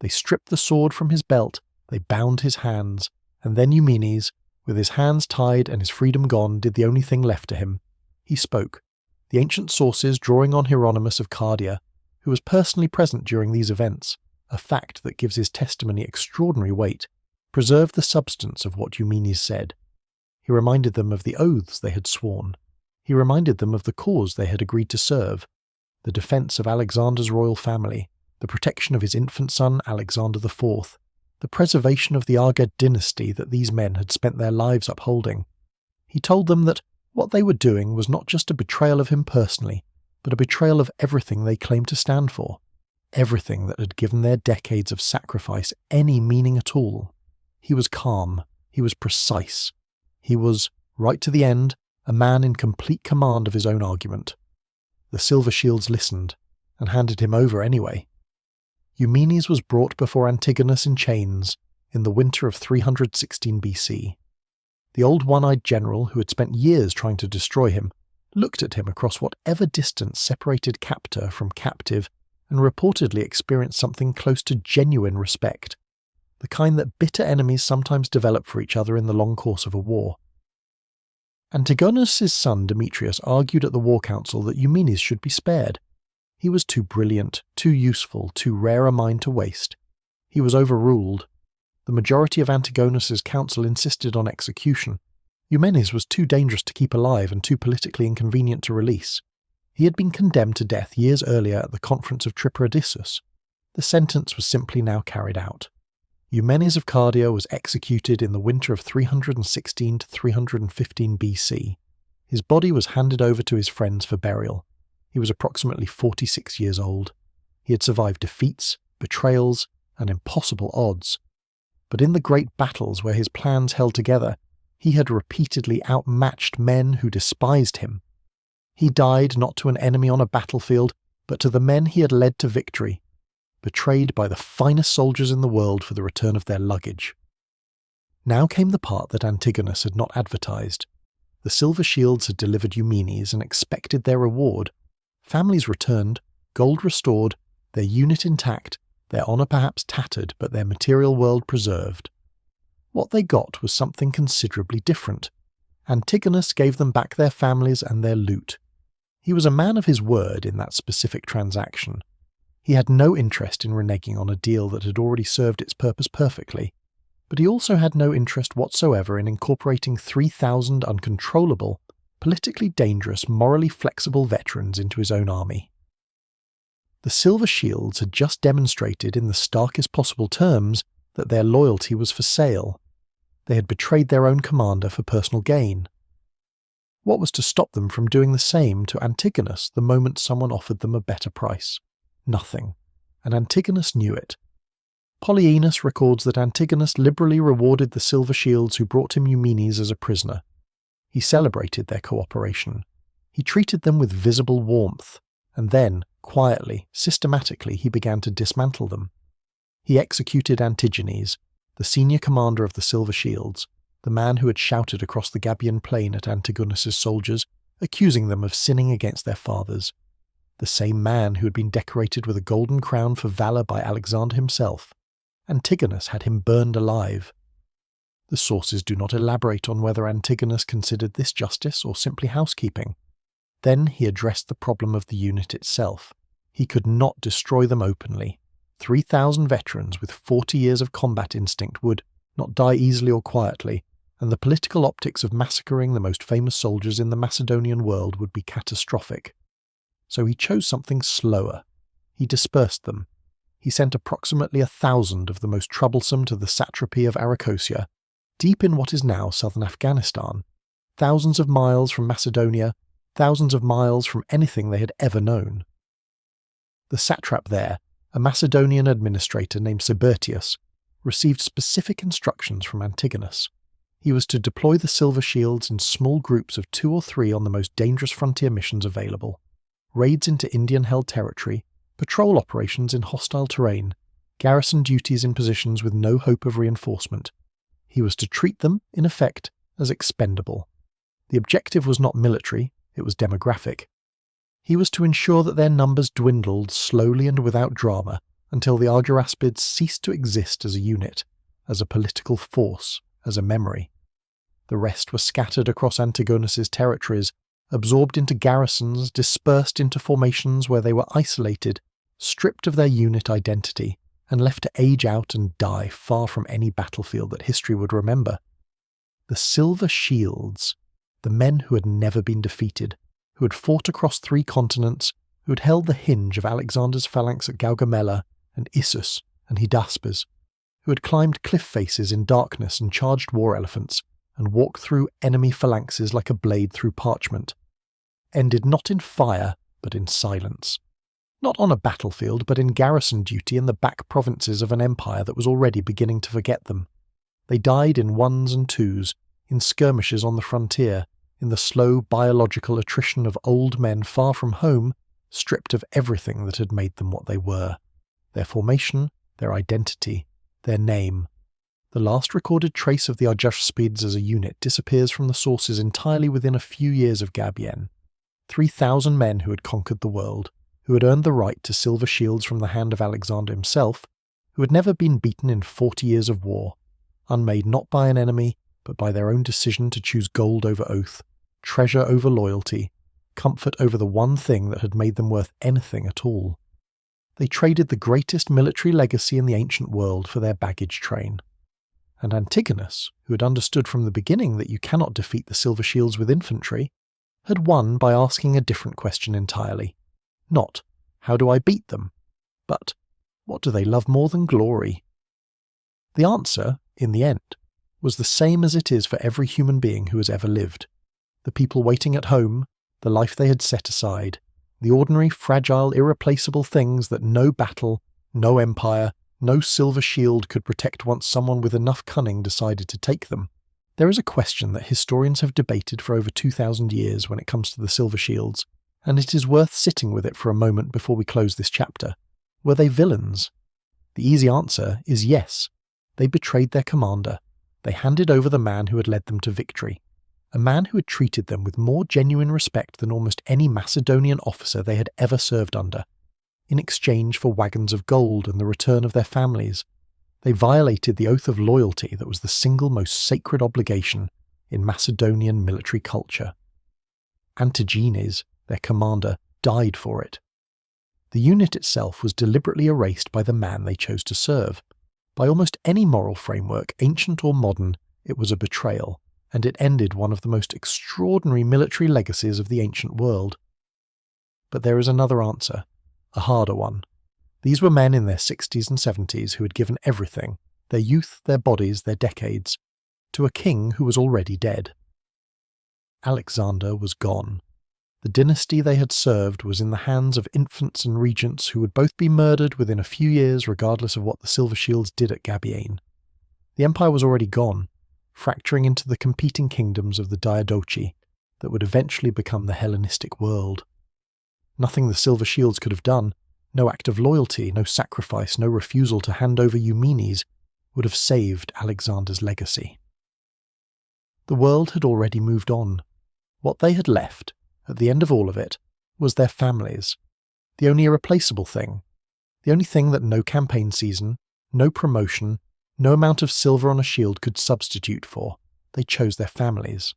They stripped the sword from his belt, they bound his hands, and then Eumenes, with his hands tied and his freedom gone, did the only thing left to him. He spoke, the ancient sources drawing on Hieronymus of Cardia, who was personally present during these events, a fact that gives his testimony extraordinary weight, preserved the substance of what Eumenes said. He reminded them of the oaths they had sworn. He reminded them of the cause they had agreed to serve, the defence of Alexander's royal family, the protection of his infant son Alexander IV, the preservation of the Argead dynasty that these men had spent their lives upholding. He told them that what they were doing was not just a betrayal of him personally, but a betrayal of everything they claimed to stand for, everything that had given their decades of sacrifice any meaning at all. He was calm, he was precise, he was, right to the end, a man in complete command of his own argument. The Silver Shields listened, and handed him over anyway. Eumenes was brought before Antigonus in chains in the winter of 316 BC. The old one-eyed general, who had spent years trying to destroy him, looked at him across whatever distance separated captor from captive and reportedly experienced something close to genuine respect, the kind that bitter enemies sometimes develop for each other in the long course of a war. Antigonus's son Demetrius argued at the war council that Eumenes should be spared. He was too brilliant, too useful, too rare a mind to waste. He was overruled. The majority of Antigonus's council insisted on execution. Eumenes was too dangerous to keep alive and too politically inconvenient to release. He had been condemned to death years earlier at the conference of Tripodissus. The sentence was simply now carried out. Eumenes of Cardia was executed in the winter of 316 to 315 BC. His body was handed over to his friends for burial. He was approximately 46 years old. He had survived defeats, betrayals, and impossible odds. But in the great battles where his plans held together, he had repeatedly outmatched men who despised him. He died not to an enemy on a battlefield, but to the men he had led to victory, betrayed by the finest soldiers in the world for the return of their luggage. Now came the part that Antigonus had not advertised. The Silver Shields had delivered Eumenes and expected their reward. Families returned, gold restored, their unit intact, their honour perhaps tattered, but their material world preserved. What they got was something considerably different. Antigonus gave them back their families and their loot. He was a man of his word in that specific transaction. He had no interest in reneging on a deal that had already served its purpose perfectly, but he also had no interest whatsoever in incorporating 3,000 uncontrollable, politically dangerous, morally flexible veterans into his own army. The Silver Shields had just demonstrated in the starkest possible terms that their loyalty was for sale. They had betrayed their own commander for personal gain. What was to stop them from doing the same to Antigonus the moment someone offered them a better price? Nothing, and Antigonus knew it. Polyaenus records that Antigonus liberally rewarded the Silver Shields who brought him Eumenes as a prisoner. He celebrated their cooperation. He treated them with visible warmth, and then, quietly, systematically, he began to dismantle them. He executed Antigenes, the senior commander of the Silver Shields, the man who had shouted across the Gabiene plain at Antigonus's soldiers, accusing them of sinning against their fathers. The same man who had been decorated with a golden crown for valour by Alexander himself. Antigonus had him burned alive. The sources do not elaborate on whether Antigonus considered this justice or simply housekeeping. Then he addressed the problem of the unit itself. He could not destroy them openly. 3,000 veterans with 40 years of combat instinct would not die easily or quietly, and the political optics of massacring the most famous soldiers in the Macedonian world would be catastrophic. So he chose something slower. He dispersed them. He sent approximately 1,000 of the most troublesome to the satrapy of Arachosia, deep in what is now southern Afghanistan, thousands of miles from Macedonia, thousands of miles from anything they had ever known. The satrap there, a Macedonian administrator named Sebertius, received specific instructions from Antigonus. He was to deploy the Silver Shields in small groups of 2 or 3 on the most dangerous frontier missions available, raids into Indian-held territory, patrol operations in hostile terrain, garrison duties in positions with no hope of reinforcement. He was to treat them, in effect, as expendable. The objective was not military, it was demographic. He was to ensure that their numbers dwindled slowly and without drama until the Argyraspides ceased to exist as a unit, as a political force, as a memory. The rest were scattered across Antigonus's territories, absorbed into garrisons, dispersed into formations where they were isolated, stripped of their unit identity, and left to age out and die far from any battlefield that history would remember. The Silver Shields, the men who had never been defeated, who had fought across 3 continents, who had held the hinge of Alexander's phalanx at Gaugamela and Issus and Hydaspes, who had climbed cliff faces in darkness and charged war elephants, and walked through enemy phalanxes like a blade through parchment, ended not in fire but in silence. Not on a battlefield, but in garrison duty in the back provinces of an empire that was already beginning to forget them. They died in 1s and 2s, in skirmishes on the frontier, in the slow biological attrition of old men far from home, stripped of everything that had made them what they were. Their formation, their identity, their name. The last recorded trace of the Argyraspides as a unit disappears from the sources entirely within a few years of Gabiene. 3,000 men who had conquered the world, who had earned the right to silver shields from the hand of Alexander himself, who had never been beaten in 40 years of war, unmade not by an enemy, but by their own decision to choose gold over oath, treasure over loyalty, comfort over the one thing that had made them worth anything at all. They traded the greatest military legacy in the ancient world for their baggage train. And Antigonus, who had understood from the beginning that you cannot defeat the silver shields with infantry, had won by asking a different question entirely. Not, how do I beat them? But, what do they love more than glory? The answer, in the end, was the same as it is for every human being who has ever lived. The people waiting at home, the life they had set aside, the ordinary, fragile, irreplaceable things that no battle, no empire, no silver shield could protect once someone with enough cunning decided to take them. There is a question that historians have debated for over 2,000 years when it comes to the silver shields, and it is worth sitting with it for a moment before we close this chapter. Were they villains? The easy answer is yes. They betrayed their commander. They handed over the man who had led them to victory, a man who had treated them with more genuine respect than almost any Macedonian officer they had ever served under. In exchange for wagons of gold and the return of their families, they violated the oath of loyalty that was the single most sacred obligation in Macedonian military culture. Antigenes, their commander, died for it. The unit itself was deliberately erased by the man they chose to serve. By almost any moral framework, ancient or modern, it was a betrayal, and it ended one of the most extraordinary military legacies of the ancient world. But there is another answer, a harder one. These were men in their 60s and 70s who had given everything, their youth, their bodies, their decades, to a king who was already dead. Alexander was gone. The dynasty they had served was in the hands of infants and regents who would both be murdered within a few years regardless of what the Silver Shields did at Gabiene. The empire was already gone, fracturing into the competing kingdoms of the Diadochi that would eventually become the Hellenistic world. Nothing the Silver Shields could have done, no act of loyalty, no sacrifice, no refusal to hand over Eumenes, would have saved Alexander's legacy. The world had already moved on. What they had left, at the end of all of it, was their families. The only irreplaceable thing. The only thing that no campaign season, no promotion, no amount of silver on a shield could substitute for. They chose their families.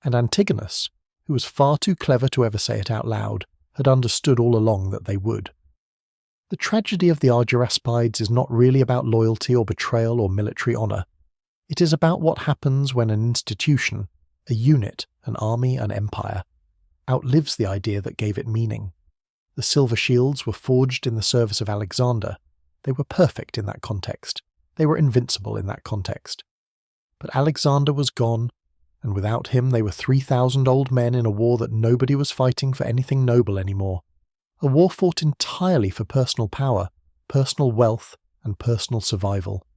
And Antigonus, who was far too clever to ever say it out loud, had understood all along that they would. The tragedy of the Argyraspides is not really about loyalty or betrayal or military honour. It is about what happens when an institution, a unit, an army, an empire, outlives the idea that gave it meaning. The Silver Shields were forged in the service of Alexander. They were perfect in that context. They were invincible in that context. But Alexander was gone, and without him they were 3,000 old men in a war that nobody was fighting for anything noble anymore. A war fought entirely for personal power, personal wealth, and personal survival.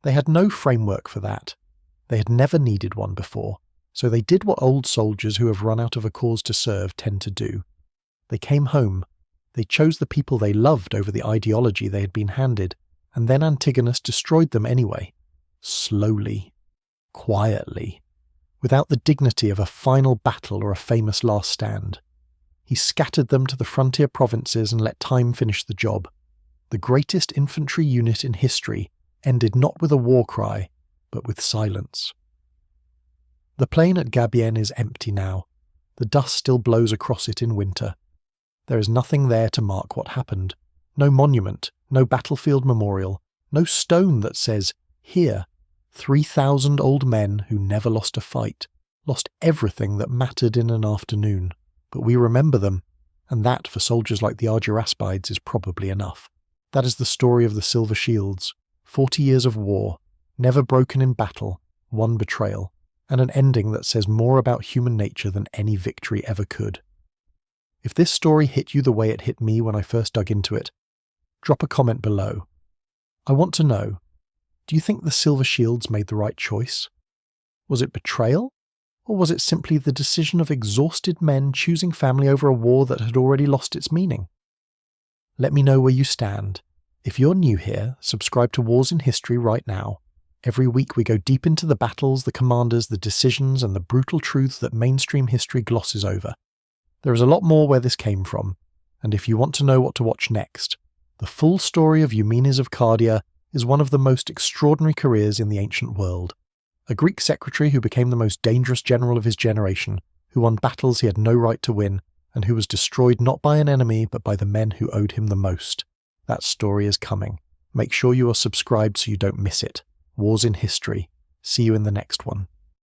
They had no framework for that. They had never needed one before, so they did what old soldiers who have run out of a cause to serve tend to do. They came home. They chose the people they loved over the ideology they had been handed, and then Antigonus destroyed them anyway. Slowly. Quietly. Without the dignity of a final battle or a famous last stand. He scattered them to the frontier provinces and let time finish the job. The greatest infantry unit in history ended not with a war cry, but with silence. The plain at Gabiene is empty now. The dust still blows across it in winter. There is nothing there to mark what happened. No monument, no battlefield memorial, no stone that says, "Here, 3,000 old men who never lost a fight, lost everything that mattered in an afternoon. But we remember them, and that for soldiers like the Argyraspides is probably enough." That is the story of the Silver Shields. 40 years of war, never broken in battle, one betrayal, and an ending that says more about human nature than any victory ever could. If this story hit you the way it hit me when I first dug into it, drop a comment below. I want to know, do you think the Silver Shields made the right choice? Was it betrayal? Or was it simply the decision of exhausted men choosing family over a war that had already lost its meaning? Let me know where you stand. If you're new here, subscribe to Wars in History right now. Every week we go deep into the battles, the commanders, the decisions, and the brutal truths that mainstream history glosses over. There is a lot more where this came from, and if you want to know what to watch next, the full story of Eumenes of Cardia is one of the most extraordinary careers in the ancient world. A Greek secretary who became the most dangerous general of his generation, who won battles he had no right to win, and who was destroyed not by an enemy but by the men who owed him the most. That story is coming. Make sure you are subscribed so you don't miss it. Wars in History. See you in the next one.